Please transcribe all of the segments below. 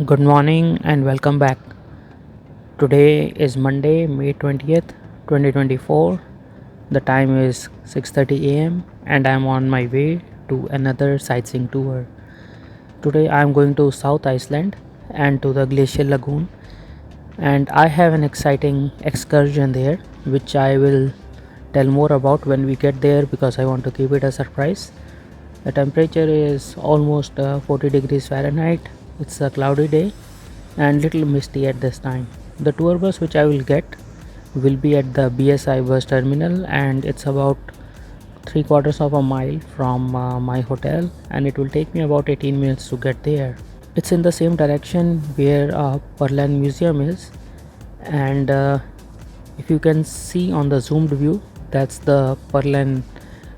Good morning and welcome back. Today is Monday, May 20th, 2024. The time is 6:30 a.m. and I am on my way to another sightseeing tour. Today I am going to South Iceland and to the Glacial Lagoon, and I have an exciting excursion there which I will tell more about when we get there because I want to keep it a surprise. The temperature is almost 40 degrees Fahrenheit. It's a cloudy day and little misty at this time. The tour bus which I will get will be at the BSI bus terminal, and it's about 3 quarters of a mile from my hotel, and it will take me about 18 minutes to get there. It's in the same direction where Perlan Museum is, and if you can see on the zoomed view, that's the Perlan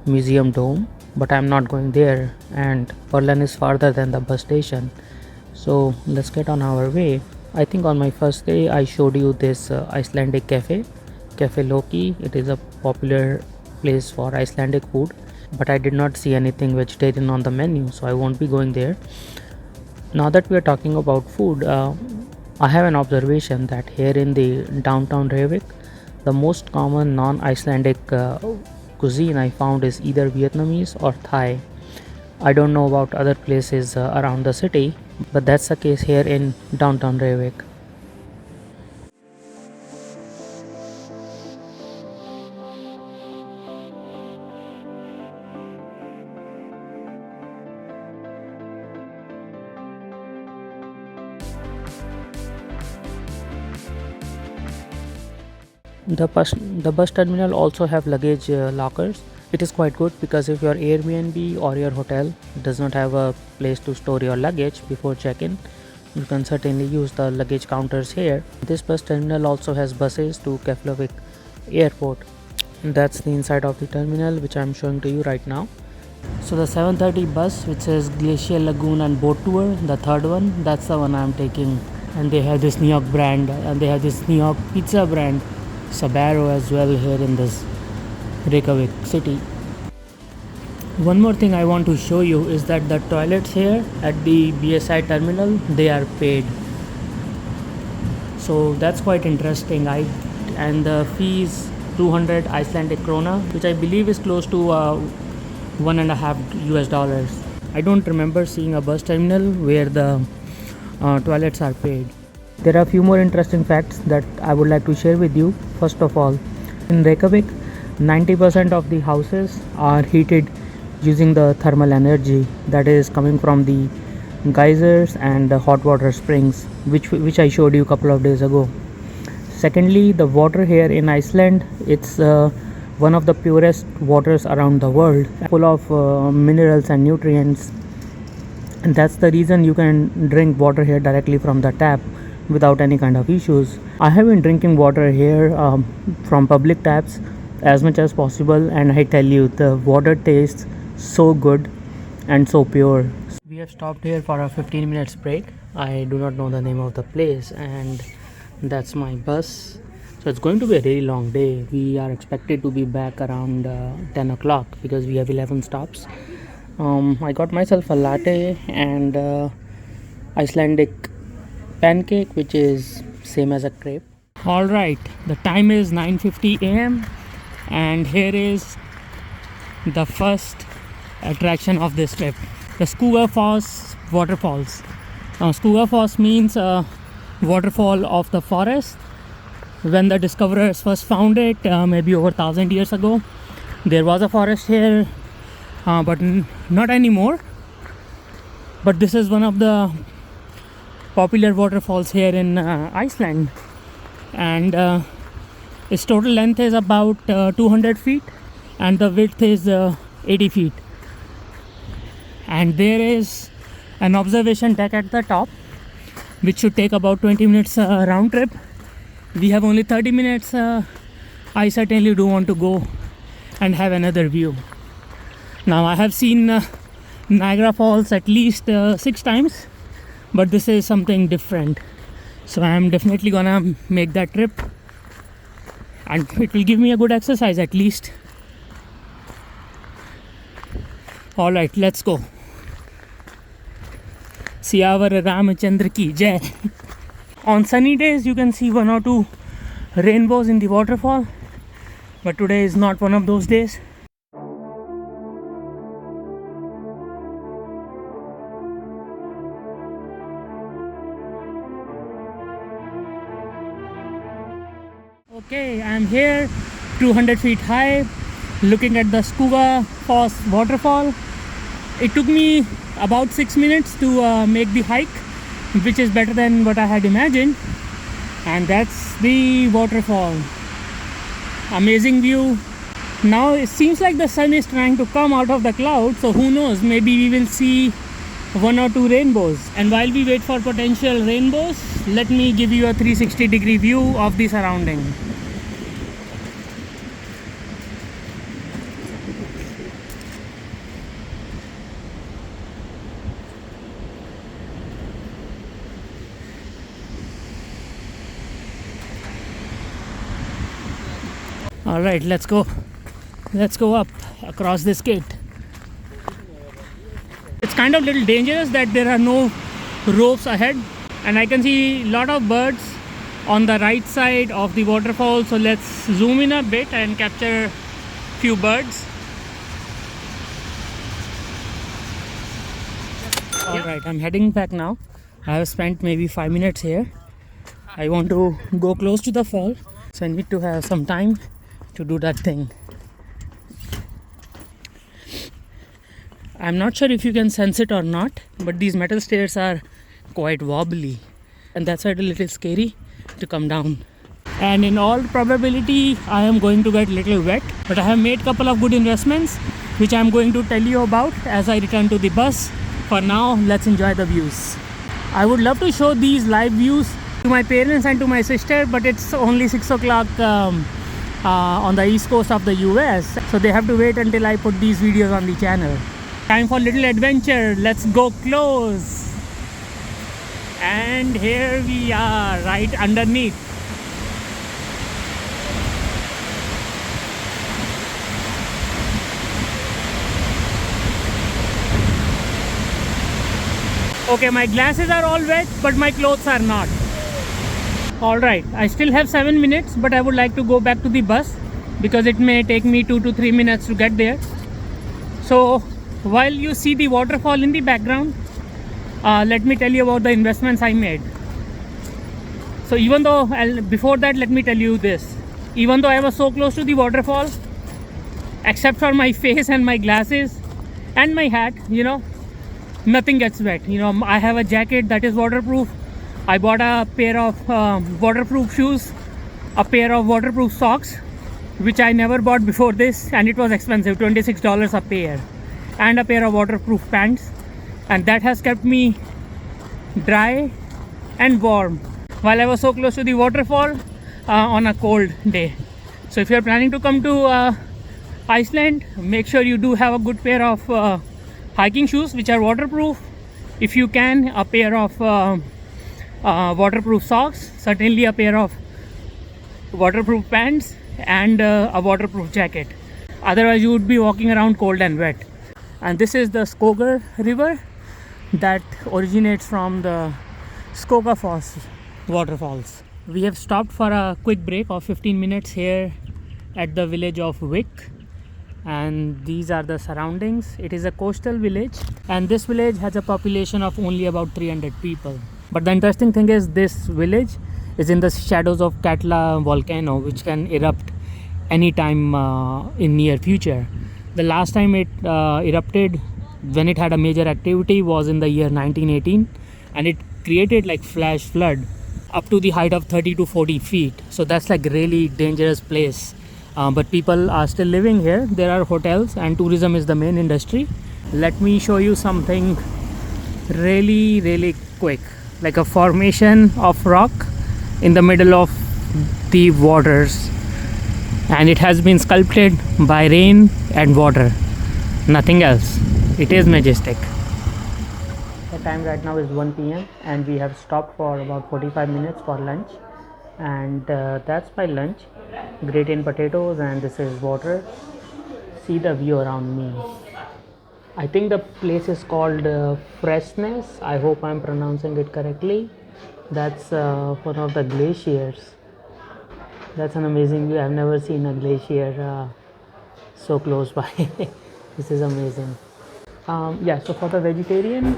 Museum dome, but I'm not going there, and Perlan is farther than the bus station. So let's get on our way. I think on my first day I showed you this Icelandic Cafe Loki. It is a popular place for Icelandic food, but I did not see anything vegetarian on the menu, so I won't be going there. Now that we are talking about food, I have an observation that here in the downtown Reykjavik, the most common non-Icelandic cuisine I found is either Vietnamese or Thai. I don't know about other places around the city, but that's the case here in downtown Reykjavik. The bus terminal also have luggage lockers. It is quite good because if your Airbnb or your hotel does not have a place to store your luggage before check-in, you can certainly use the luggage counters here. This bus terminal also has buses to Keflavik Airport. And that's the inside of the terminal which I'm showing to you right now. So the 7:30 bus which says Glacial Lagoon and Boat Tour, the third one, that's the one I'm taking. And they have this New York brand and they have this New York pizza brand Sabaro as well here in this Reykjavik city. One more thing I want to show you is that the toilets here at the BSI terminal, they are paid. So that's quite interesting. And the fee is 200 Icelandic krona, which I believe is close to $1.5 US. I don't remember seeing a bus terminal where the toilets are paid. There are a few more interesting facts that I would like to share with you. First of all, in Reykjavik, 90% of the houses are heated using the thermal energy that is coming from the geysers and the hot water springs, which I showed you a couple of days ago. Secondly, the water here in Iceland, it's one of the purest waters around the world, full of minerals and nutrients, and that's the reason you can drink water here directly from the tap without any kind of issues. I have been drinking water here from public taps as much as possible, and I tell you, the water tastes so good and so pure. We have stopped here for a 15 minutes break. I do not know the name of the place, and that's my bus. So it's going to be a really long day. We are expected to be back around 10 o'clock because we have 11 stops. I got myself a latte and Icelandic pancake, which is same as a crepe. All right, the time is 9:50 a.m. and here is the first attraction of this trip, the Skogafoss waterfalls. Skogafoss means waterfall of the forest. When the discoverers first found it, maybe over 1,000 years ago, there was a forest here, but not anymore. But this is one of the popular waterfalls here in Iceland, and its total length is about 200 feet and the width is 80 feet, and there is an observation deck at the top which should take about 20 minutes round trip. We have only 30 minutes. I certainly do want to go and have another view. Now I have seen Niagara Falls at least 6 times, but this is something different, so I am definitely gonna make that trip, and it will give me a good exercise at least. All right, let's go. Siyavar Ramachandra ki jai. On sunny days you can see one or two rainbows in the waterfall, but today is not one of those days. Okay, I'm here 200 feet high looking at the Skugga Falls waterfall. It took me about 6 minutes to make the hike, which is better than what I had imagined. And that's the waterfall. Amazing view. Now it seems like the sun is trying to come out of the clouds, so who knows, maybe we will see one or two rainbows. And while we wait for potential rainbows, let me give you a 360-degree view of the surrounding. All right, let's go up across this gate. It's kind of little dangerous that there are no ropes ahead, and I can see a lot of birds on the right side of the waterfall. So let's zoom in a bit and capture few birds. All right, I'm heading back now. I have spent maybe 5 minutes here. I want to go close to the fall, so I need to have some time to do that thing. I'm not sure if you can sense it or not, but these metal stairs are quite wobbly, and that's why it's a little scary to come down. And in all probability I am going to get a little wet, but I have made a couple of good investments which I'm going to tell you about as I return to the bus. For now, let's enjoy the views. I would love to show these live views to my parents and to my sister, but it's only 6 o'clock on the east coast of the US, so they have to wait until I put these videos on the channel. Time for little adventure. Let's go close. And here we are, right underneath. Okay, my glasses are all wet, but my clothes are not. Alright, I still have 7 minutes, but I would like to go back to the bus because it may take me 2 to 3 minutes to get there. So while you see the waterfall in the background, let me tell you about the investments I made. So even though, before that, let me tell you this. Even though I was so close to the waterfall, except for my face and my glasses and my hat, nothing gets wet. I have a jacket that is waterproof. I bought a pair of waterproof shoes, a pair of waterproof socks, which I never bought before this, and it was expensive, $26 a pair, and a pair of waterproof pants, and that has kept me dry and warm while I was so close to the waterfall on a cold day. So if you are planning to come to Iceland, make sure you do have a good pair of hiking shoes which are waterproof. If you can, a pair of waterproof socks, certainly a pair of waterproof pants, and a waterproof jacket. Otherwise you would be walking around cold and wet. And this is the Skogr river that originates from the Skogga Falls waterfalls. We have stopped for a quick break of 15 minutes here at the village of Wick, and these are the surroundings. It is a coastal village, and this village has a population of only about 300 people. But the interesting thing is this village is in the shadows of Katla volcano, which can erupt anytime in near future. The last time it erupted, when it had a major activity, was in the year 1918, and it created like flash flood up to the height of 30 to 40 feet. So that's like really dangerous place. But people are still living here. There are hotels and tourism is the main industry. Let me show you something really quick, like a formation of rock in the middle of the waters, and it has been sculpted by rain and water, nothing else. It is majestic. The time right now is 1 p.m. and we have stopped for about 45 minutes for lunch, and that's my lunch. Gratin potatoes, and this is water. See the view around me. I think the place is called Freshness. I hope I'm pronouncing it correctly. That's one of the glaciers. That's an amazing view. I've never seen a glacier so close by. This is amazing. Yeah, so for the vegetarian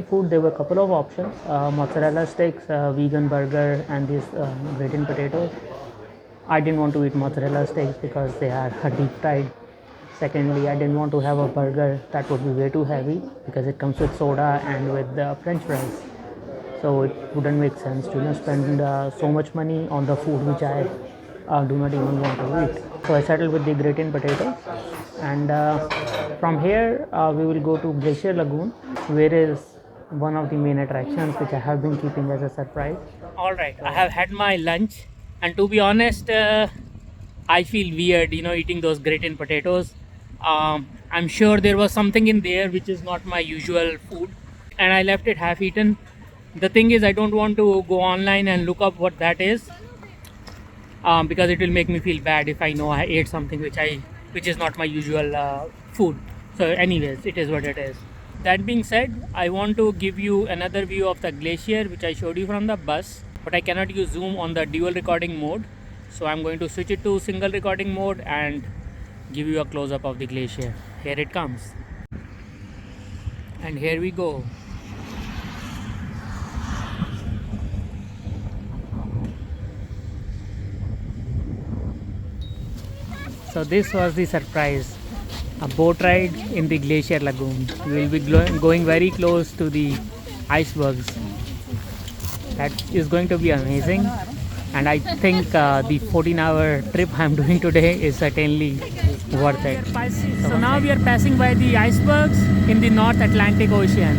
food, there were a couple of options: mozzarella sticks, vegan burger, and these gratin potatoes. I didn't want to eat mozzarella sticks because they are deep fried. Secondly, I didn't want to have a burger that would be way too heavy because it comes with soda and with French fries. So it wouldn't make sense to spend so much money on the food which I do not even want to eat. So I settled with the gratin potatoes, and from here we will go to Glacier Lagoon, where is one of the main attractions which I have been keeping as a surprise. All right, I have had my lunch, and to be honest, I feel weird, eating those gratin potatoes. I'm sure there was something in there which is not my usual food, and I left it half eaten. The thing is, I don't want to go online and look up what that is, because it will make me feel bad if I know I ate something which is not my usual food. So, anyways, it is what it is. That being said, I want to give you another view of the glacier which I showed you from the bus, but I cannot use zoom on the dual recording mode. So I'm going to switch it to single recording mode and give you a close-up of the glacier. Here it comes. And here we go. So this was the surprise. A boat ride in the Glacier Lagoon. We will be going very close to the icebergs. That is going to be amazing. And I think the 14-hour trip I'm doing today is certainly worth it. So now we are passing by the icebergs in the North Atlantic Ocean.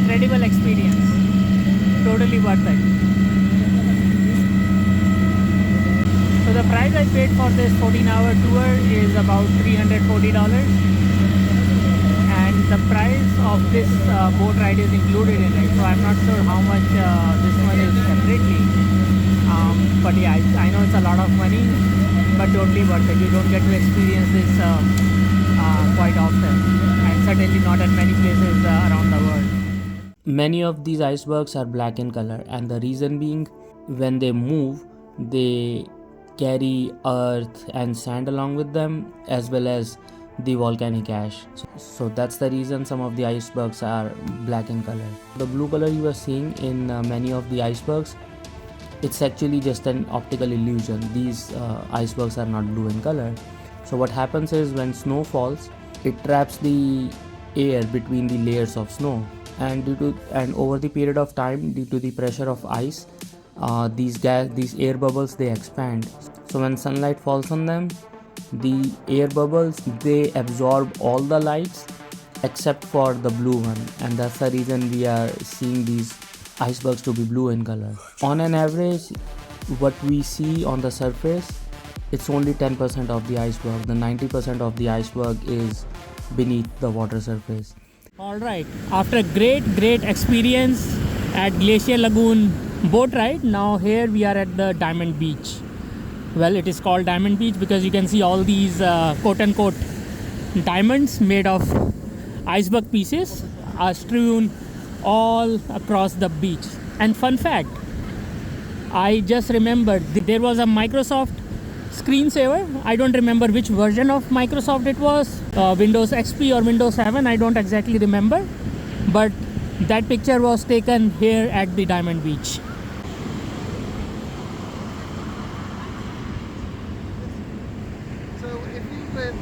Incredible experience. Totally worth it. So the price I paid for this 14-hour tour is about $340, and the price of this boat ride is included in it. So I'm not sure how much this one is separately, but yeah, I know it's a lot of money, but totally worth it. You don't get to experience this quite often, and certainly not at many places around the world. Many of these icebergs are black in color, and the reason being, when they move, they carry earth and sand along with them, as well as the volcanic ash. So that's the reason some of the icebergs are black in color. The blue color you are seeing in many of the icebergs, it's actually just an optical illusion. These icebergs are not blue in color. So what happens is, when snow falls, it traps the air between the layers of snow, and over the period of time, due to the pressure of ice, these air bubbles, they expand. So when sunlight falls on them, the air bubbles, they absorb all the lights except for the blue one, and that's the reason we are seeing these icebergs to be blue in color. On an average, what we see on the surface, it's only 10% of the iceberg. The 90% of the iceberg is beneath the water surface. Alright, after a great experience at Glacier Lagoon boat ride, now here we are at the Diamond Beach. Well, it is called Diamond Beach because you can see all these quote-unquote diamonds made of iceberg pieces are strewn all across the beach. And fun fact, I just remembered there was a Microsoft screensaver. I don't remember which version of Microsoft it was, Windows XP or Windows 7, I don't exactly remember, but that picture was taken here at the Diamond Beach. So if you live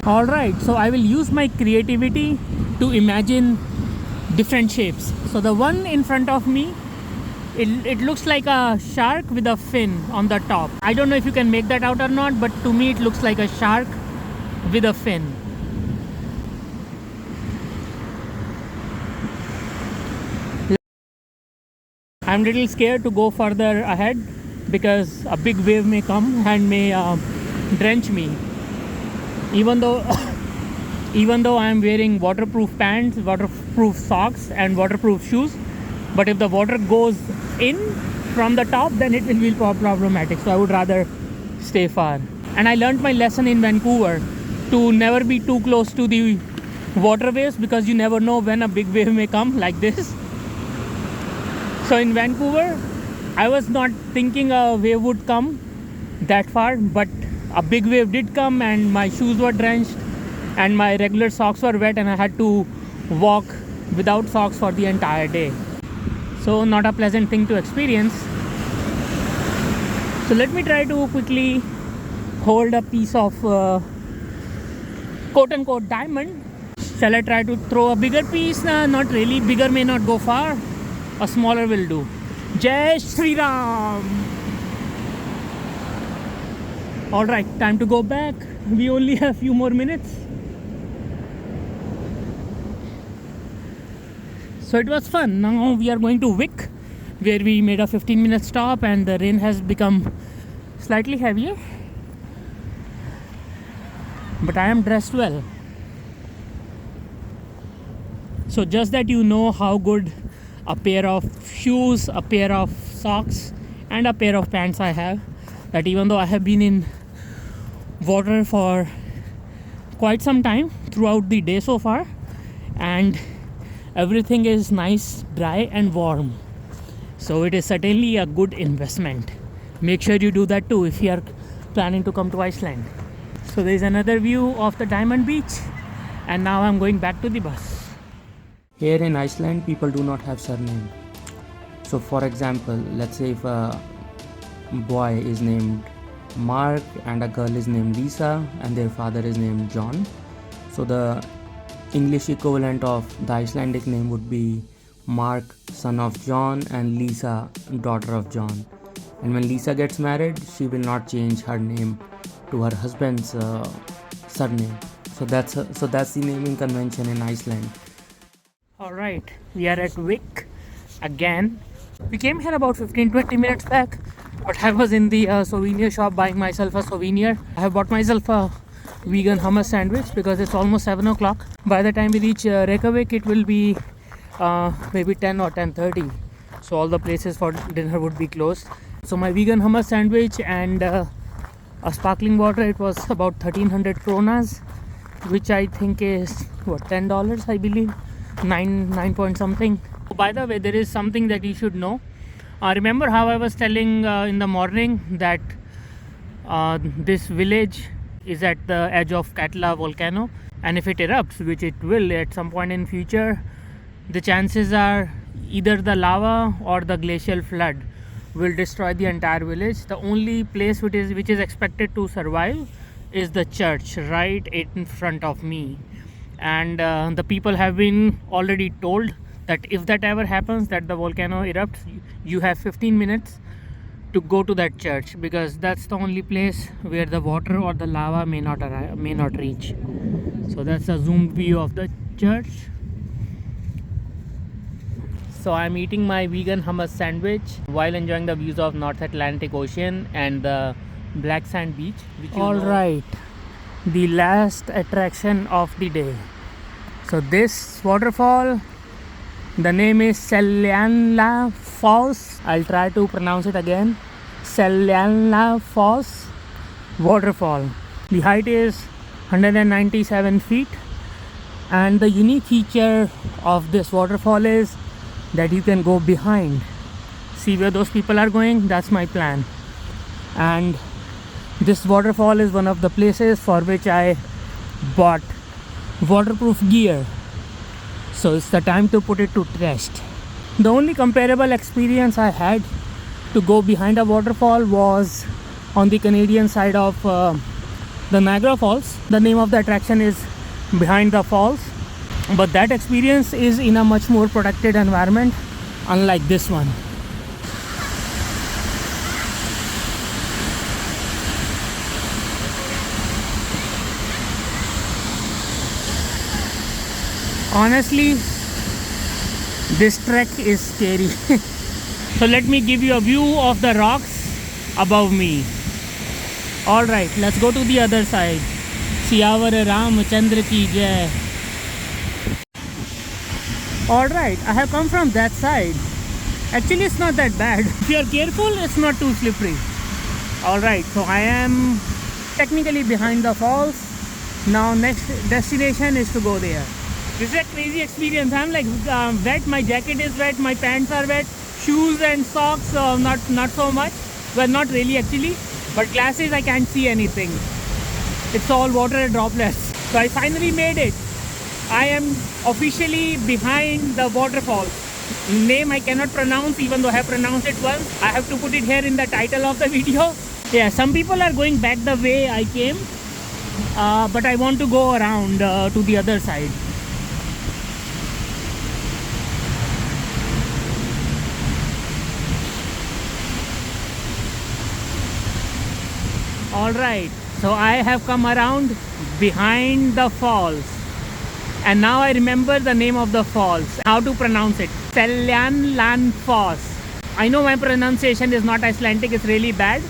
Alright, so I will use my creativity to imagine different shapes. So the one in front of me, it looks like a shark with a fin on the top. I don't know if you can make that out or not, but to me it looks like a shark with a fin. I'm a little scared to go further ahead because a big wave may come and may drench me. Even though even though I am wearing waterproof pants, waterproof socks, and waterproof shoes. But if the water goes in from the top, then it will be problematic. So I would rather stay far. And I learned my lesson in Vancouver to never be too close to the waterways, because you never know when a big wave may come like this. So in Vancouver, I was not thinking a wave would come that far, but a big wave did come and my shoes were drenched and my regular socks were wet and I had to walk without socks for the entire day. So not a pleasant thing to experience. So let me try to quickly hold a piece of quote unquote diamond. Shall I try to throw a bigger piece? Not really. Bigger may not go far. A smaller will do. Jai Shri Ram. Alright, time to go back. We only have a few more minutes. So it was fun. Now we are going to Wick, where we made a 15-minute stop and the rain has become slightly heavier. But I am dressed well. So just that you know how good a pair of shoes, a pair of socks and a pair of pants I have, that even though I have been in water for quite some time throughout the day so far, and everything is nice, dry and warm. So it is certainly a good investment. Make sure you do that too if you are planning to come to Iceland. So there is another view of the Diamond Beach, and now I'm going back to the bus. Here in Iceland, people do not have surname. So for example, let's say if a boy is named Mark and a girl is named Lisa and their father is named John, so the English equivalent of the Icelandic name would be Mark, son of John, and Lisa, daughter of John. And when Lisa gets married, she will not change her name to her husband's surname. So that's the naming convention in Iceland. Alright, we are at Wick again. We came here about 15-20 minutes back, but I was in the souvenir shop buying myself a souvenir. I have bought myself a vegan hummus sandwich because it's almost 7 o'clock. By the time we reach Reykjavik, it will be maybe 10 or 10:30. So all the places for dinner would be closed. So my vegan hummus sandwich and a sparkling water, it was about 1300 kronas, which I think is what, $10 I believe. 9 point something. By the way, there is something that you should know. Remember how I was telling in the morning that this village is at the edge of Katla volcano, and if it erupts, which it will at some point in future, the chances are either the lava or the glacial flood will destroy the entire village. The only place which is expected to survive is the church right in front of me. And the people have been already told that if that ever happens, that the volcano erupts, you have 15 minutes to go to that church, because that's the only place where the water or the lava may not reach. So that's a zoomed view of the church. So I'm eating my vegan hummus sandwich while enjoying the views of North Atlantic Ocean and the black sand beach. All right, the last attraction of the day. So this waterfall, the name is Seljanla Falls. I'll try to pronounce it again. Seljanla Falls waterfall. The height is 197 feet, and the unique feature of this waterfall is that you can go behind. See where those people are going? That's my plan. And this waterfall is one of the places for which I bought waterproof gear. So it's the time to put it to test. The only comparable experience I had to go behind a waterfall was on the Canadian side of the Niagara Falls. The name of the attraction is Behind the Falls, but that experience is in a much more protected environment, unlike this one. Honestly, this trek is scary. So let me give you a view of the rocks above me. Alright, let's go to the other side. Siyavar Ramchandra ki jai. Alright, I have come from that side. Actually, it's not that bad. If you are careful, it's not too slippery. Alright, so I am technically behind the falls. Now next destination is to go there. This is a crazy experience. I'm like wet, my jacket is wet, my pants are wet, shoes and socks not so much. Well, not really actually, but glasses I can't see anything. It's all water droplets. So I finally made it. I am officially behind the waterfall. Name I cannot pronounce, even though I have pronounced it once. I have to put it here in the title of the video. Yeah, some people are going back the way I came, but I want to go around to the other side. Alright, so I have come around behind the falls. And now I remember the name of the falls, how to pronounce it. Seljanland Falls. I know my pronunciation is not Icelandic, it's really bad.